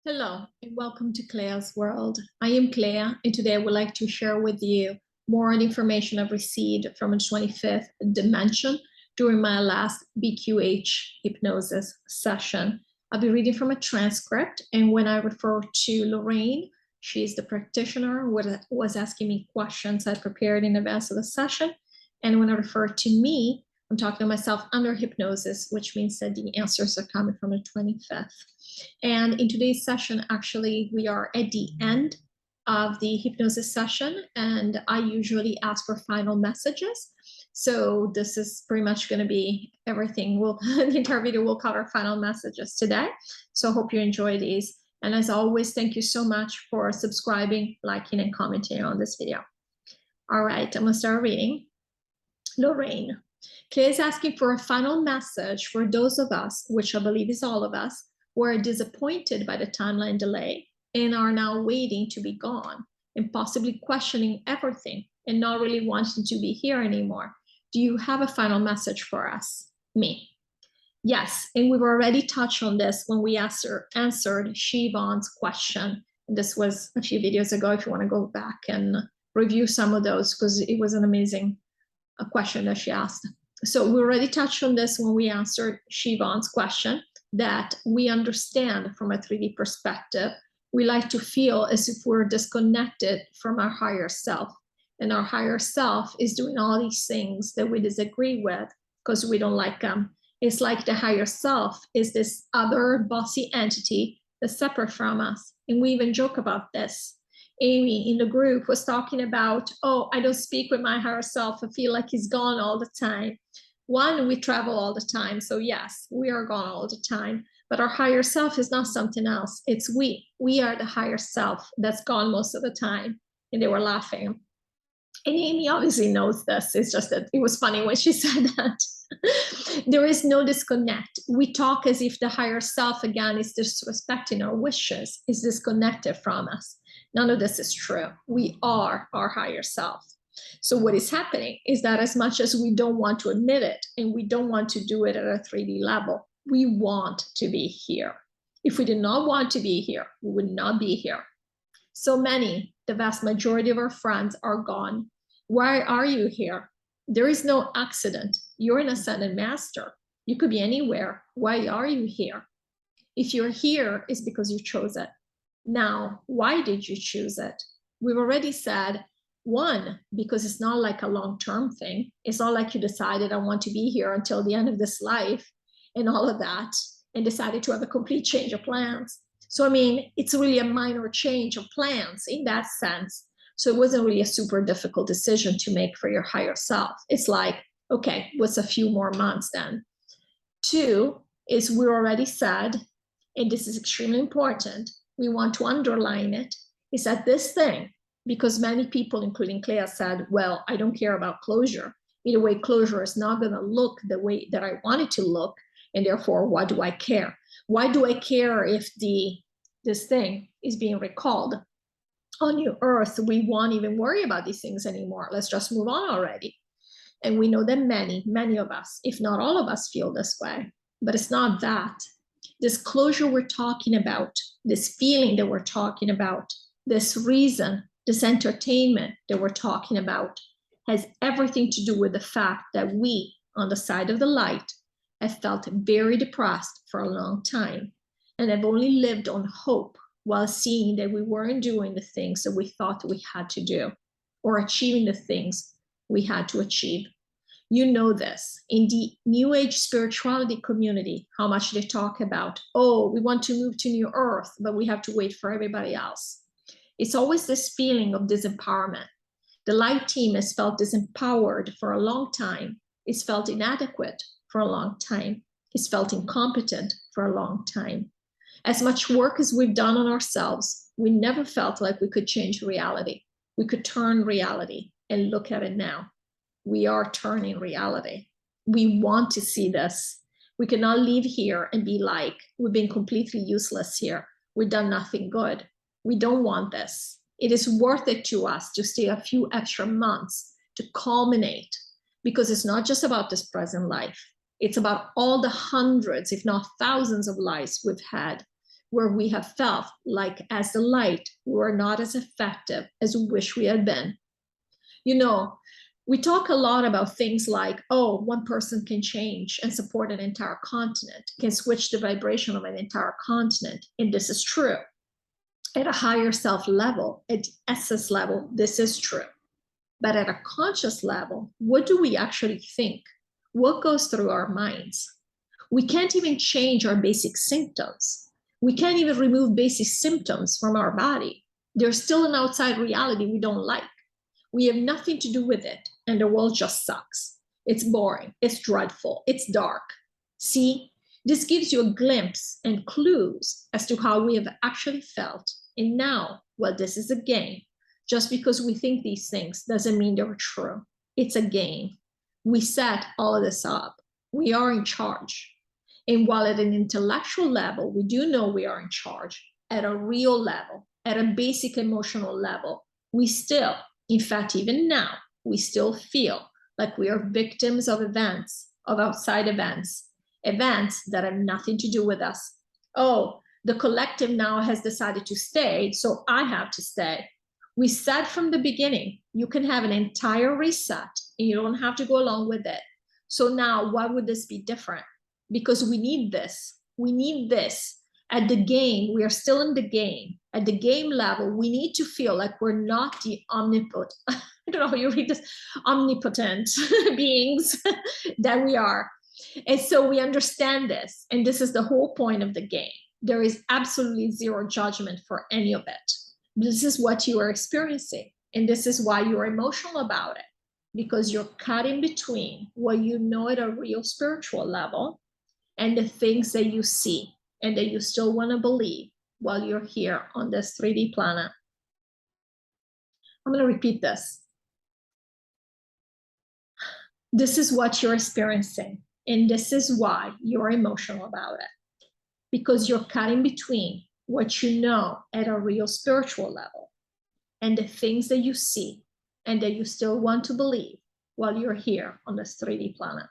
Hello and welcome to CLEA'S World. I am Clea and today I would like to share with you more information I've received from a 25th dimension during my last BQH hypnosis session. I'll be reading from a transcript, and when I refer to Lorraine, she's the practitioner who was asking me questions I prepared in advance of the session. And when I refer to me, I'm talking to myself under hypnosis, which means that the answers are coming from the 25th. And in today's session, actually, we are at the end of the hypnosis session, and I usually ask for final messages. So this is pretty much going to be everything. The entire video will cover final messages today. So I hope you enjoy these. And as always, thank you so much for subscribing, liking, and commenting on this video. All right, I'm going to start reading. Lorraine. Claire is asking for a final message for those of us, which I believe is all of us, who are disappointed by the timeline delay and are now waiting to be gone and possibly questioning everything and not really wanting to be here anymore. Do you have a final message for us? Me. Yes, and we've already touched on this when we answered Siobhan's question. This was a few videos ago if you want to go back and review some of those, because it was an amazing question that she asked. So we already touched on this when we answered Siobhan's question, that we understand from a 3D perspective. We like to feel as if we're disconnected from our higher self. And our higher self is doing all these things that we disagree with because we don't like them. It's like the higher self is this other bossy entity that's separate from us. And we even joke about this. Amy in the group was talking about, oh, I don't speak with my higher self. I feel like he's gone all the time. One, we travel all the time. So yes, we are gone all the time. But our higher self is not something else. It's we. We are the higher self that's gone most of the time. And they were laughing. And Amy obviously knows this. It's just that it was funny when she said that. There is no disconnect. We talk as if the higher self, again, is disrespecting our wishes, is disconnected from us. None of this is true. We are our higher self. So what is happening is that as much as we don't want to admit it, and we don't want to do it at a 3D level, we want to be here. If we did not want to be here, we would not be here. So many, the vast majority of our friends are gone. Why are you here? There is no accident. You're an ascended master. You could be anywhere. Why are you here? If you're here, it's because you chose it. Now, why did you choose it? We've already said, one, because it's not like a long-term thing. It's not like you decided I want to be here until the end of this life and all of that, and decided to have a complete change of plans. So, I mean, it's really a minor change of plans in that sense. So it wasn't really a super difficult decision to make for your higher self. It's like, okay, what's a few more months then? Two is we already said, and this is extremely important, we want to underline it, is that this thing, because many people, including Clea, said, well, I don't care about closure. Either way, closure is not going to look the way that I want it to look, and therefore, why do I care? Why do I care if this thing is being recalled? On your earth, we won't even worry about these things anymore. Let's just move on already. And we know that many of us, if not all of us, feel this way. But it's not that. This closure we're talking about, this feeling that we're talking about, this reason, this entertainment that we're talking about, has everything to do with the fact that we, on the side of the light, have felt very depressed for a long time and have only lived on hope while seeing that we weren't doing the things that we thought we had to do or achieving the things we had to achieve. You know this. In the New Age spirituality community, how much they talk about, oh, we want to move to New Earth, but we have to wait for everybody else. It's always this feeling of disempowerment. The light team has felt disempowered for a long time. It's felt inadequate for a long time. It's felt incompetent for a long time. As much work as we've done on ourselves, we never felt like we could change reality. We could turn reality, and look at it now. We are turning reality. We want to see this. We cannot leave here and be like, we've been completely useless here. We've done nothing good. We don't want this. It is worth it to us to stay a few extra months to culminate, because it's not just about this present life. It's about all the hundreds, if not thousands of lives we've had. where we have felt like as the light, we were not as effective as we wish we had been. You know, we talk a lot about things like, oh, one person can change and support an entire continent, can switch the vibration of an entire continent. And this is true. At a higher self level, at essence level, this is true. But at a conscious level, what do we actually think? What goes through our minds? We can't even change our basic symptoms. We can't even remove basic symptoms from our body. There's still an outside reality we don't like. We have nothing to do with it, and the world just sucks. It's boring, it's dreadful, it's dark. See, this gives you a glimpse and clues as to how we have actually felt. And now, well, this is a game. Just because we think these things doesn't mean they're true. It's a game. We set all of this up. We are in charge. And while at an intellectual level, we do know we are in charge, at a real level, at a basic emotional level, we still, in fact, even now, we still feel like we are victims of events, of outside events, events that have nothing to do with us. Oh, the collective now has decided to stay, so I have to stay. We said from the beginning, you can have an entire reset and you don't have to go along with it. So now, why would this be different? Because we need this. We need this. At the game, we are still in the game. At the game level, we need to feel like we're not the omnipotent, I don't know how you read this, omnipotent beings that we are. And so we understand this. And this is the whole point of the game. There is absolutely zero judgment for any of it. This is what you are experiencing. And this is why you're emotional about it. Because you're caught in between what you know at a real spiritual level and the things that you see and that you still want to believe while you're here on this 3D planet. I'm going to repeat this. This is what you're experiencing, and this is why you're emotional about it. Because you're caught in between what you know at a real spiritual level and the things that you see and that you still want to believe while you're here on this 3D planet.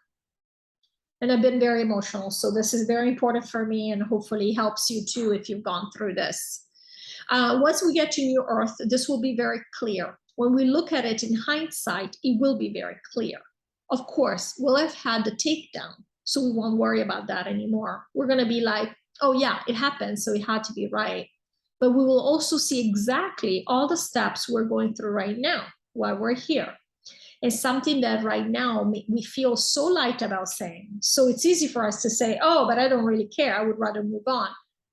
And I've been very emotional, so this is very important for me and hopefully helps you too if you've gone through this. Once we get to New Earth, this will be very clear. When we look at it in hindsight, it will be very clear. Of course, we'll have had the takedown, so we won't worry about that anymore. We're going to be like, oh yeah, it happened, so it had to be right. But we will also see exactly all the steps we're going through right now while we're here. It's something that right now we feel so light about saying. So it's easy for us to say, oh, but I don't really care. I would rather move on.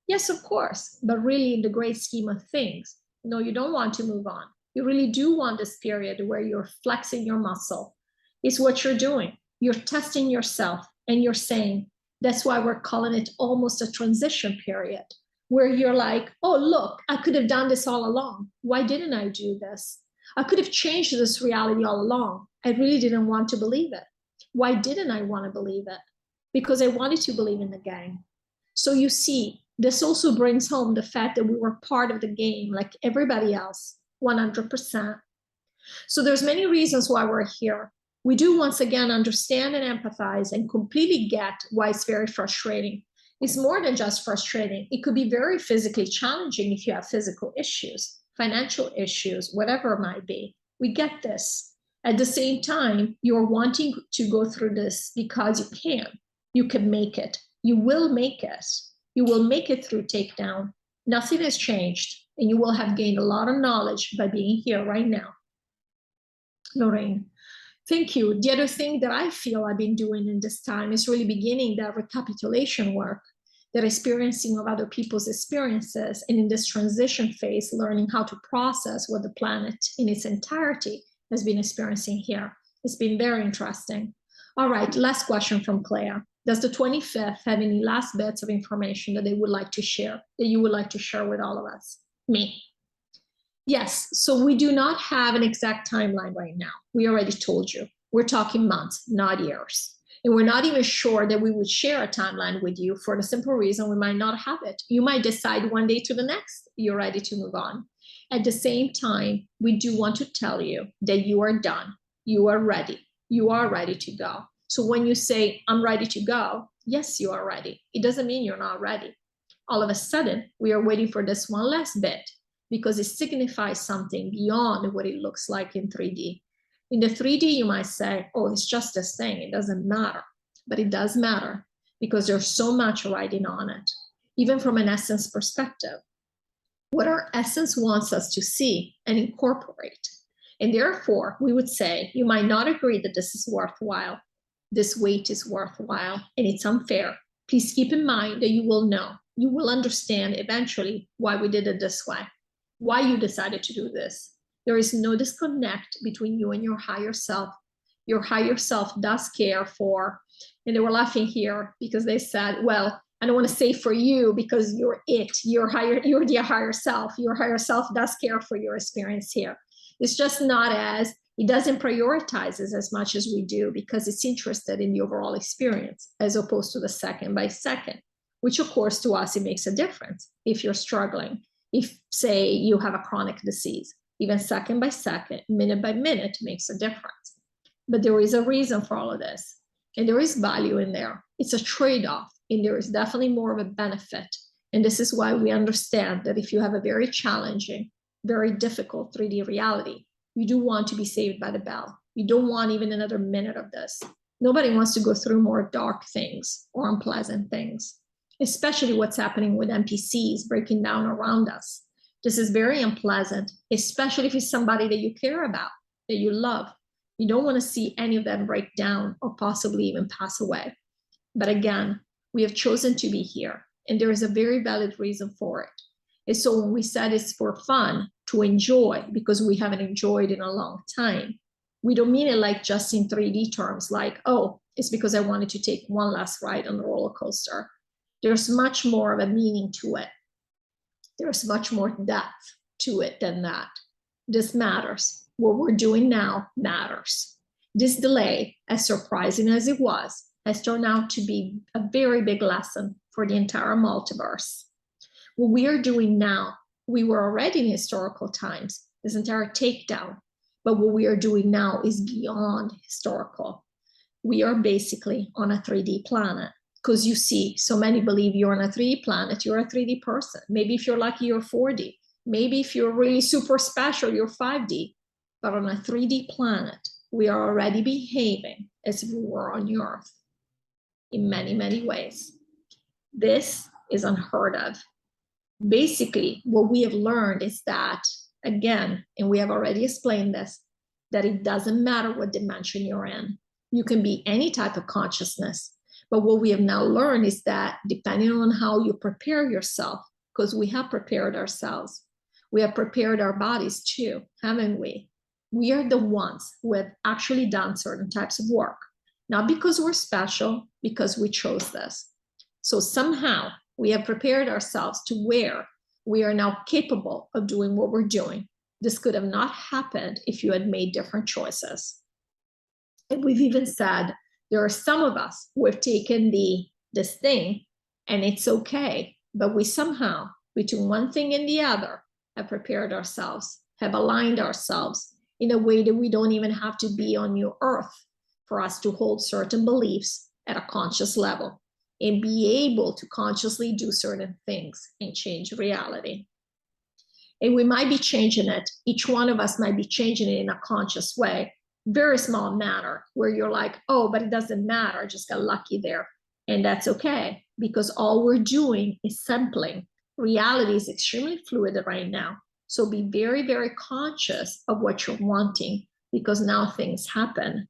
Yes, of course. But really, in the great scheme of things, no, you don't want to move on. You really do want this period where you're flexing your muscle. It's what you're doing. You're testing yourself and you're saying, that's why we're calling it almost a transition period, where you're like, oh, look, I could have done this all along. Why didn't I do this? I could have changed this reality all along. I really didn't want to believe it. Why didn't I want to believe it? Because I wanted to believe in the game. So you see, this also brings home the fact that we were part of the game like everybody else, 100%. So there's many reasons why we're here. We do once again understand and empathize and completely get why it's very frustrating. It's more than just frustrating. It could be very physically challenging if you have physical issues, financial issues, whatever it might be. We get this. At the same time, you're wanting to go through this because you can. You can make it. You will make it. You will make it through takedown. Nothing has changed, and you will have gained a lot of knowledge by being here right now. Lorraine, thank you. The other thing that I feel I've been doing in this time is really beginning that recapitulation work, that experiencing of other people's experiences, and in this transition phase, learning how to process what the planet in its entirety has been experiencing here. It's been very interesting. All right, last question from Claire. Does the 25th have any last bits of information that they would like to share, that you would like to share with all of us? Me. Yes, so we do not have an exact timeline right now. We already told you. We're talking months, not years. And we're not even sure that we would share a timeline with you for the simple reason we might not have it. You might decide one day to the next, you're ready to move on. At the same time, we do want to tell you that you are done. You are ready. You are ready to go. So when you say, I'm ready to go, yes, you are ready. It doesn't mean you're not ready. all of a sudden, we are waiting for this one last bit because it signifies something beyond what it looks like in 3D. In the 3D, you might say, oh, it's just this thing, it doesn't matter. But it does matter because there's so much riding on it, even from an essence perspective. What our essence wants us to see and incorporate. And therefore, we would say, you might not agree that this is worthwhile, this weight is worthwhile, and it's unfair. Please keep in mind that you will know, you will understand eventually why we did it this way, why you decided to do this. There is no disconnect between you and your higher self. Your higher self does care for, and they were laughing here because they said, well, I don't want to say for you because you're it, you're the higher self. Your higher self does care for your experience here. It's just not as, it doesn't prioritize as much as we do because it's interested in the overall experience as opposed to the second by second, which of course to us, it makes a difference if you're struggling. If say you have a chronic disease, even second by second, minute by minute makes a difference. But there is a reason for all of this. And there is value in there. It's a trade-off, and there is definitely more of a benefit. And this is why we understand that if you have a very challenging, very difficult 3D reality, you do want to be saved by the bell. You don't want even another minute of this. Nobody wants to go through more dark things or unpleasant things, especially what's happening with NPCs breaking down around us. This is very unpleasant, especially if it's somebody that you care about, that you love. You don't want to see any of them break down or possibly even pass away. But again, we have chosen to be here, and there is a very valid reason for it. And so when we said it's for fun, to enjoy, because we haven't enjoyed in a long time, we don't mean it like just in 3D terms, like, oh, it's because I wanted to take one last ride on the roller coaster. There's much more of a meaning to it. There's much more depth to it than that. This matters. What we're doing now matters. This delay, as surprising as it was, has turned out to be a very big lesson for the entire multiverse. What we are doing now, we were already in historical times, this entire takedown, but what we are doing now is beyond historical. We are basically on a 3D planet, because you see, so many believe you're on a 3D planet, you're a 3D person. Maybe if you're lucky, you're 4D. Maybe if you're really super special, you're 5D. But on a 3D planet, we are already behaving as if we were on the Earth in many, many ways. This is unheard of. Basically, what we have learned is that, again, and we have already explained this, that it doesn't matter what dimension you're in. You can be any type of consciousness. But what we have now learned is that depending on how you prepare yourself, because we have prepared ourselves, we have prepared our bodies too, haven't we? We are the ones who have actually done certain types of work, not because we're special, because we chose this. So somehow we have prepared ourselves to where we are now capable of doing what we're doing. This could have not happened if you had made different choices. And we've even said, there are some of us who have taken this thing and it's okay, but we somehow, between one thing and the other, have prepared ourselves, have aligned ourselves in a way that we don't even have to be on your earth for us to hold certain beliefs at a conscious level and be able to consciously do certain things and change reality. And we might be changing it, each one of us might be changing it in a conscious way, very small matter, where you're like, oh, but it doesn't matter, I just got lucky there. And that's okay, because all we're doing is sampling. Reality is extremely fluid right now. So be very, very conscious of what you're wanting, because now things happen.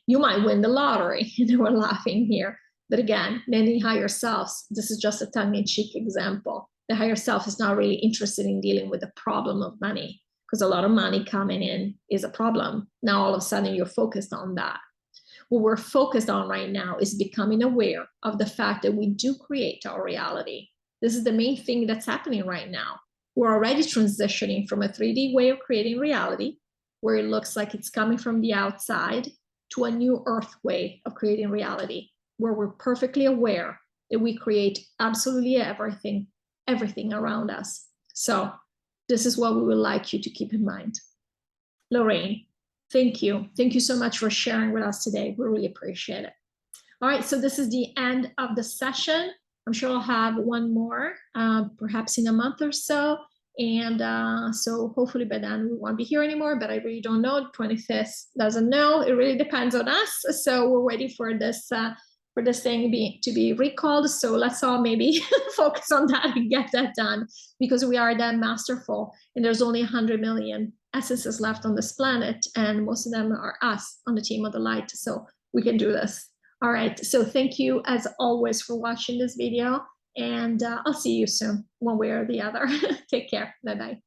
You might win the lottery, and we're laughing here. But again, many higher selves, this is just a tongue-in-cheek example. The higher self is not really interested in dealing with the problem of money, because a lot of money coming in is a problem. Now, all of a sudden, you're focused on that. What we're focused on right now is becoming aware of the fact that we do create our reality. This is the main thing that's happening right now. We're already transitioning from a 3D way of creating reality, where it looks like it's coming from the outside, to a new Earth way of creating reality, where we're perfectly aware that we create absolutely everything around us. So this is what we would like you to keep in mind. Lorraine, thank you. Thank you so much for sharing with us today. We really appreciate it. All right, so this is the end of the session. I'm sure I'll have one more, perhaps in a month or so. And so hopefully by then we won't be here anymore, but I really don't know. 25th doesn't know. It really depends on us. So we're waiting for this thing to be recalled. So let's all maybe focus on that and get that done, because we are that masterful, and there's only 100 million essences left on this planet, and most of them are us on the team of the light. So we can do this. All right. So thank you as always for watching this video, and I'll see you soon, one way or the other. Take care. Bye-bye.